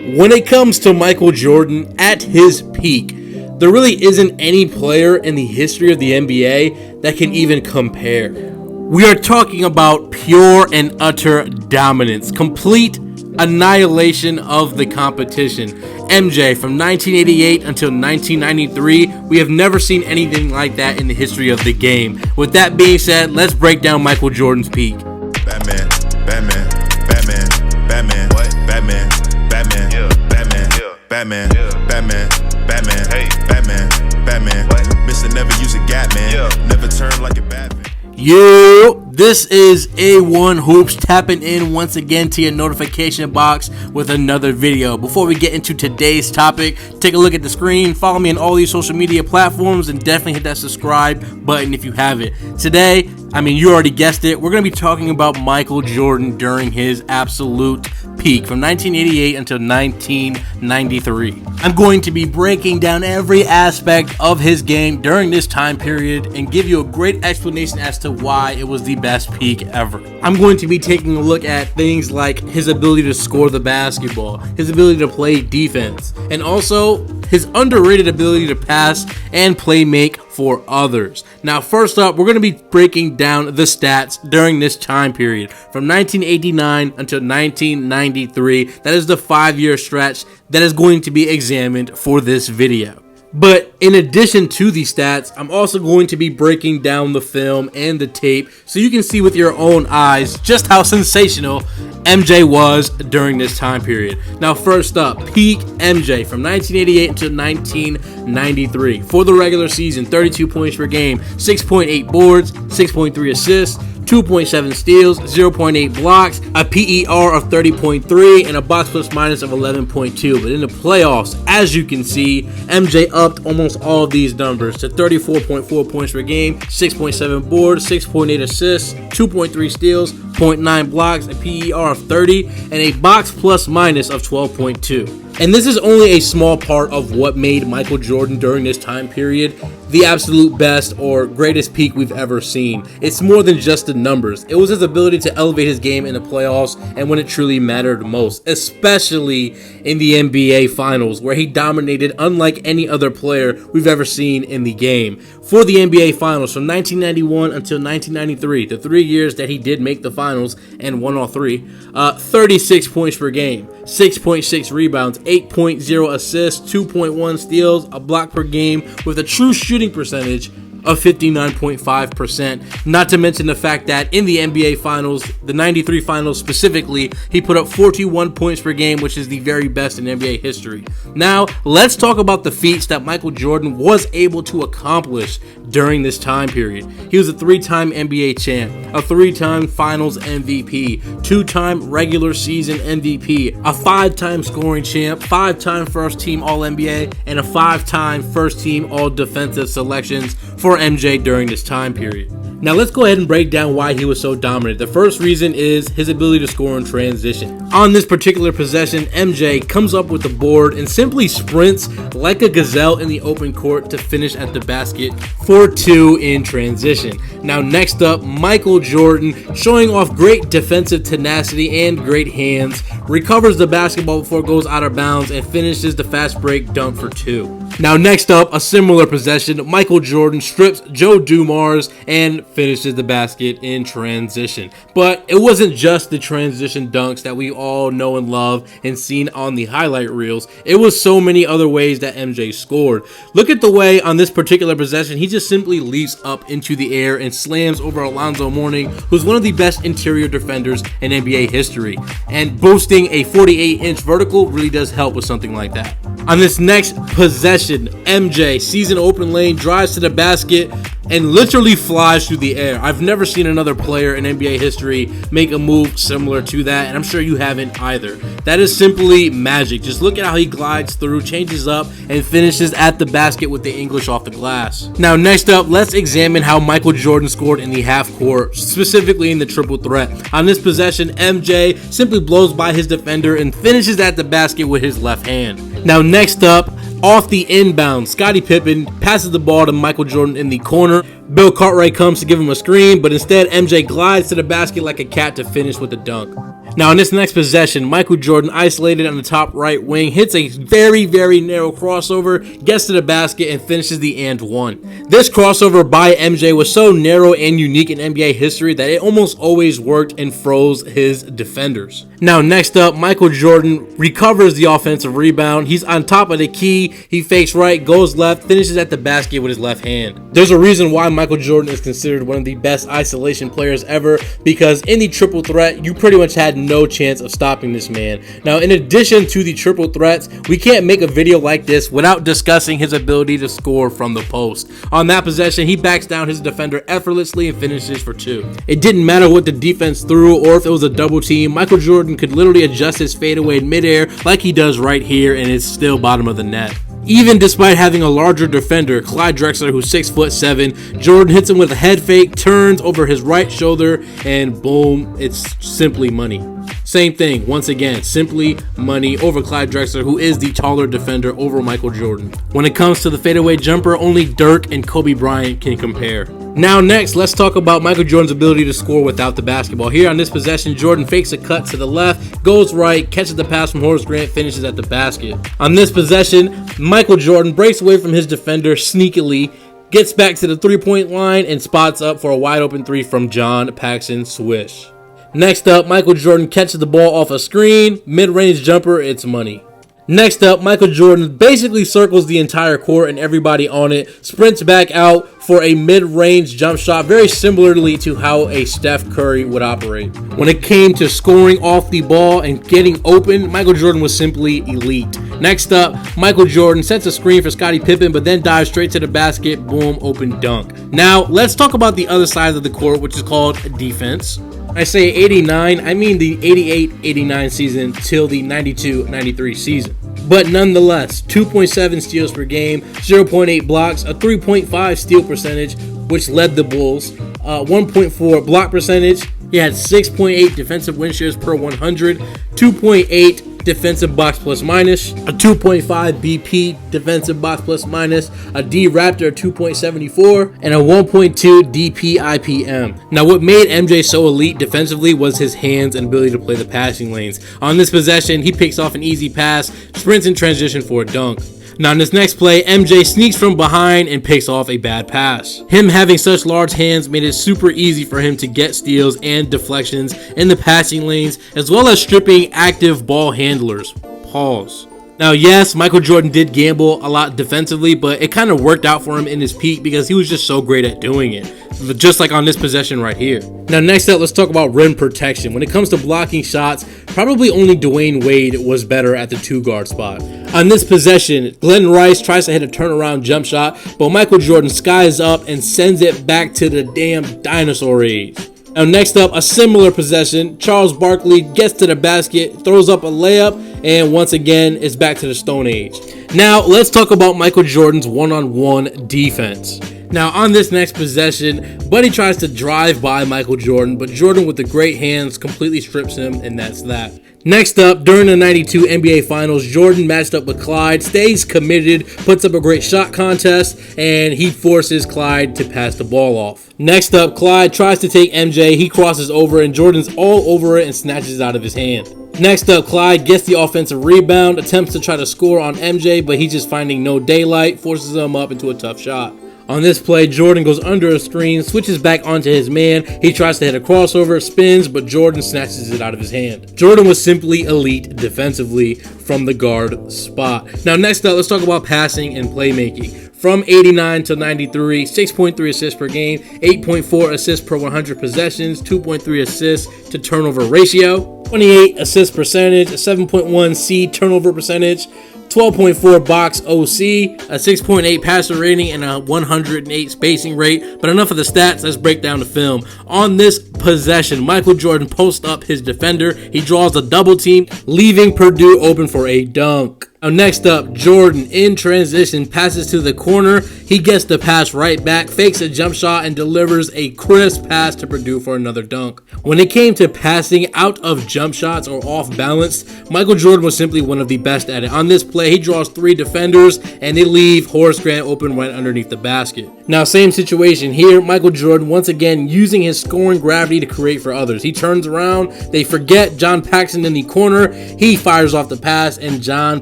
When it comes to Michael Jordan at his peak, there really isn't any player in the history of the NBA that can even compare. We are talking about pure and utter dominance, complete annihilation of the competition. MJ, from 1988 until 1993, we have never seen anything like that in the history of the game. With that being said, let's break down Michael Jordan's peak. Batman, Batman, Batman, Batman, what? Batman, Batman, yeah. Batman, yeah. Batman, yeah. Batman, Batman, hey, Batman, Batman, what? Mr. Never use a gap, man. Yeah. Never turn like a Batman. Yo, this is A1 Hoops tapping in once again to your notification box with another video. Before we get into today's topic, take a look at the screen, follow me on all these social media platforms, and definitely hit that subscribe button if you haven't. Today, you already guessed it, we're going to be talking about Michael Jordan during his absolute peak from 1988 until 1993. I'm going to be breaking down every aspect of his game during this time period and give you a great explanation as to why it was the best peak ever. I'm going to be taking a look at things like his ability to score the basketball, his ability to play defense, and also his underrated ability to pass and play make for others. Now, first up, we're going to be breaking down the stats during this time period from 1989 until 1993. That is the 5-year stretch that is going to be examined for this video. But in addition to the stats, I'm also going to be breaking down the film and the tape so you can see with your own eyes just how sensational MJ was during this time period. Now, first up, peak MJ from 1988 until 1993. For the regular season, 32 points per game, 6.8 boards, 6.3 assists, 2.7 steals, 0.8 blocks, a PER of 30.3, and a box plus minus of 11.2. But in the playoffs, as you can see, MJ upped almost all of these numbers to 34.4 points per game, 6.7 boards, 6.8 assists, 2.3 steals, 0.9 blocks, a PER of 30, and a box plus minus of 12.2. And this is only a small part of what made Michael Jordan during this time period the absolute best or greatest peak we've ever seen. It's more than just the numbers. It was his ability to elevate his game in the playoffs and when it truly mattered most, especially in the NBA Finals, where he dominated unlike any other player we've ever seen in the game. For the NBA Finals from 1991 until 1993, the 3 years that he did make the finals and won all three, 36 points per game, 6.6 rebounds, 8.0 assists, 2.1 steals, a block per game with a true shooting percentage of 59.5%. Not to mention the fact that in the NBA Finals, the 93 Finals specifically, he put up 41 points per game, which is the very best in NBA history. Now, let's talk about the feats that Michael Jordan was able to accomplish during this time period. He was a 3-time NBA champ, a 3-time Finals MVP, 2-time regular season MVP, a 5-time scoring champ, 5-time first-team All-NBA, and a 5-time first-team All-Defensive selections for MJ during this time period. Now let's go ahead and break down why he was so dominant. The first reason is his ability to score in transition. On this particular possession, MJ comes up with the board and simply sprints like a gazelle in the open court to finish at the basket for 2 in transition. Now next up, Michael Jordan, showing off great defensive tenacity and great hands, recovers the basketball before it goes out of bounds and finishes the fast break dunk for 2. Now next up, a similar possession, Michael Jordan strips Joe Dumars and finishes the basket in transition. But it wasn't just the transition dunks that we all know and love and seen on the highlight reels. It was so many other ways that MJ scored. Look at the way on this particular possession, he just simply leaps up into the air and slams over Alonzo Mourning, who's one of the best interior defenders in NBA history. And boasting a 48-inch vertical really does help with something like that. On this next possession, MJ sees an open lane, drives to the basket, and literally flies through the air. I've never seen another player in NBA history make a move similar to that, and I'm sure you haven't either. That is simply magic. Just look at how he glides through, changes up, and finishes at the basket with the English off the glass. Now, next up, let's examine how Michael Jordan scored in the half court, specifically in the triple threat. On this possession, MJ simply blows by his defender and finishes at the basket with his left hand. Now, next up, Off the inbound, Scottie Pippen passes the ball to Michael Jordan in the corner. Bill Cartwright comes to give him a screen, but instead MJ glides to the basket like a cat to finish with a dunk. Now in this next possession, Michael Jordan, isolated on the top right wing, hits a very, very narrow crossover, gets to the basket, and finishes the and one. This crossover by MJ was so narrow and unique in NBA history that it almost always worked and froze his defenders. Now next up, Michael Jordan recovers the offensive rebound. He's on top of the key. He fakes right, goes left, finishes at the basket with his left hand. There's a reason why Michael Jordan is considered one of the best isolation players ever, because in the triple threat, you pretty much had no chance of stopping this man. Now, in addition to the triple threats, we can't make a video like this without discussing his ability to score from the post. On that possession, he backs down his defender effortlessly and finishes for two. It didn't matter what the defense threw or if it was a double team. Michael Jordan could literally adjust his fadeaway in midair like he does right here, and it's still bottom of the net. Even despite having a larger defender, Clyde Drexler, who's 6'7", Jordan hits him with a head fake, turns over his right shoulder, and boom, it's simply money. Same thing, once again, simply money over Clyde Drexler, who is the taller defender over Michael Jordan. When it comes to the fadeaway jumper, only Dirk and Kobe Bryant can compare. Now next, let's talk about Michael Jordan's ability to score without the basketball. Here on this possession, Jordan fakes a cut to the left, goes right, catches the pass from Horace Grant, finishes at the basket. On this possession, Michael Jordan breaks away from his defender sneakily, gets back to the three-point line, and spots up for a wide open three from John Paxson Swish. Next up, Michael Jordan catches the ball off a screen, mid-range jumper, it's money. Next up, Michael Jordan basically circles the entire court and everybody on it, sprints back out for a mid-range jump shot, very similarly to how a Steph Curry would operate. When it came to scoring off the ball and getting open, Michael Jordan was simply elite. Next up, Michael Jordan sets a screen for Scottie Pippen, but then dives straight to the basket, boom, open dunk. Now, let's talk about the other side of the court, which is called defense. I say 89, I mean the 88-89 season till the 92-93 season. But nonetheless, 2.7 steals per game, 0.8 blocks, a 3.5 steal percentage, which led the Bulls, 1.4 block percentage. He had 6.8 defensive win shares per 100, 2.8 defensive box plus minus, a 2.5 BP defensive box plus minus, a D Raptor 2.74, and a 1.2 DP IPM. Now, what made MJ so elite defensively was his hands and ability to play the passing lanes. On this possession, he picks off an easy pass, sprints in transition for a dunk. Now in this next play, MJ sneaks from behind and picks off a bad pass. Him having such large hands made it super easy for him to get steals and deflections in the passing lanes, as well as stripping active ball handlers. Pause. Now yes, Michael Jordan did gamble a lot defensively, but it kind of worked out for him in his peak because he was just so great at doing it. Just like on this possession right here. Now next up, let's talk about rim protection. When it comes to blocking shots, probably only Dwayne Wade was better at the two-guard spot. On this possession, Glenn Rice tries to hit a turnaround jump shot, but Michael Jordan skies up and sends it back to the damn dinosaur age. Now next up, a similar possession, Charles Barkley gets to the basket, throws up a layup, and once again, it's back to the Stone Age. Now let's talk about Michael Jordan's one-on-one defense. Now on this next possession, Buddy tries to drive by Michael Jordan, but Jordan with the great hands completely strips him, and that's that. Next up, during the 92 NBA Finals, Jordan matched up with Clyde, stays committed, puts up a great shot contest, and he forces Clyde to pass the ball off. Next up, Clyde tries to take MJ, he crosses over, and Jordan's all over it and snatches it out of his hand. Next up, Clyde gets the offensive rebound, attempts to try to score on MJ, but he's just finding no daylight, forces him up into a tough shot. On this play, Jordan goes under a screen, switches back onto his man. He tries to hit a crossover, spins, but Jordan snatches it out of his hand. Jordan was simply elite defensively from the guard spot. Now next up, let's talk about passing and playmaking. From 89 to 93, 6.3 assists per game, 8.4 assists per 100 possessions, 2.3 assists to turnover ratio, 28 assist percentage, a 7.1 C turnover percentage, 12.4 box OC, a 6.8 passer rating, and a 108 spacing rate. But enough of the stats, let's break down the film. On this possession, Michael Jordan posts up his defender. He draws a double team, leaving Purdue open for a dunk. Next up, Jordan in transition passes to the corner. He gets the pass right back, fakes a jump shot, and delivers a crisp pass to Purdue for another dunk. When it came to passing out of jump shots or off balance, Michael Jordan was simply one of the best at it. On this play, he draws 3 defenders, and they leave Horace Grant open right underneath the basket. Now, same situation here. Michael Jordan, once again, using his scoring gravity to create for others. He turns around, they forget John Paxson in the corner, he fires off the pass, and John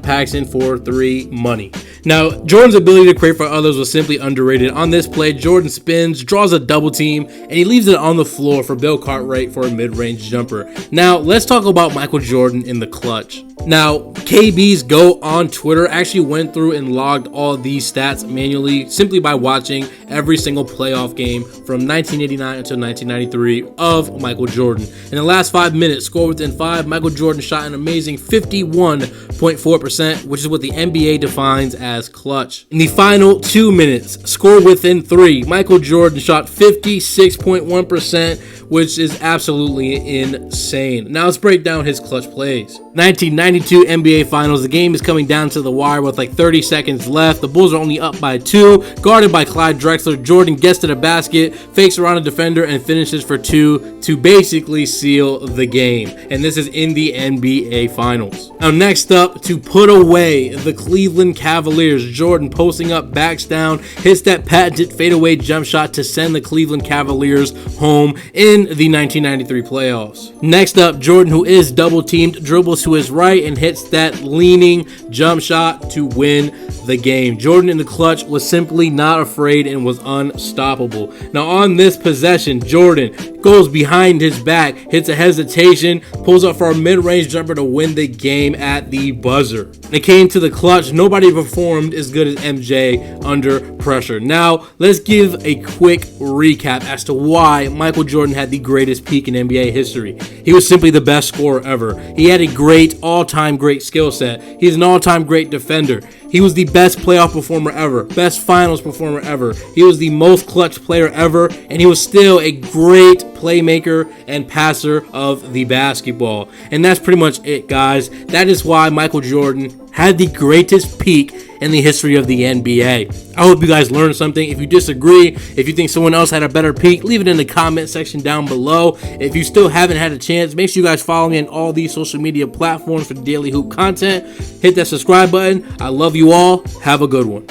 Paxson for 3 money. Now, Jordan's ability to create for others was simply underrated. On this play, Jordan spins, draws a double team, and he leaves it on the floor for Bill Cartwright for a mid-range jumper. Now, let's talk about Michael Jordan in the clutch. Now, KB's Go on Twitter actually went through and logged all these stats manually simply by watching every single playoff game from 1989 until 1993 of Michael Jordan. In the last 5 minutes, score within 5, Michael Jordan shot an amazing 51.4%, which is what the NBA defines as clutch. In the final 2 minutes, score within 3, Michael Jordan shot 56.1%, which is absolutely insane. Now let's break down his clutch plays. 1992 NBA Finals. The game is coming down to the wire with like 30 seconds left. The Bulls are only up by 2. Guarded by Clyde Drexler, Jordan gets to the basket, fakes around a defender, and finishes for 2 to basically seal the game. And this is in the NBA Finals. Now next up, to put away the Cleveland Cavaliers, Jordan posting up, backs down, hits that patented fadeaway jump shot to send the Cleveland Cavaliers home in the 1993 playoffs. Next up, Jordan, who is double teamed, dribbles to his right and hits that leaning jump shot to win the game. Jordan in the clutch was simply not afraid and was unstoppable. Now on this possession, Jordan goes behind his back, hits a hesitation, pulls up for a mid-range jumper to win the game at the buzzer. When it came to the clutch, nobody performed as good as MJ under pressure. Now, let's give a quick recap as to why Michael Jordan had the greatest peak in NBA history. He was simply the best scorer ever. He had a great, all-time great skill set. He's an all-time great defender. He was the best playoff performer ever, best finals performer ever. He was the most clutch player ever, and he was still a great playmaker and passer of the basketball. And that's pretty much it, guys. That is why Michael Jordan had the greatest peak in the history of the NBA. I hope you guys learned something. If you disagree, if you think someone else had a better peak, leave it in the comment section down below. If you still haven't had a chance, make sure you guys follow me on all these social media platforms for daily hoop content. Hit that subscribe button. I love you all. Have a good one.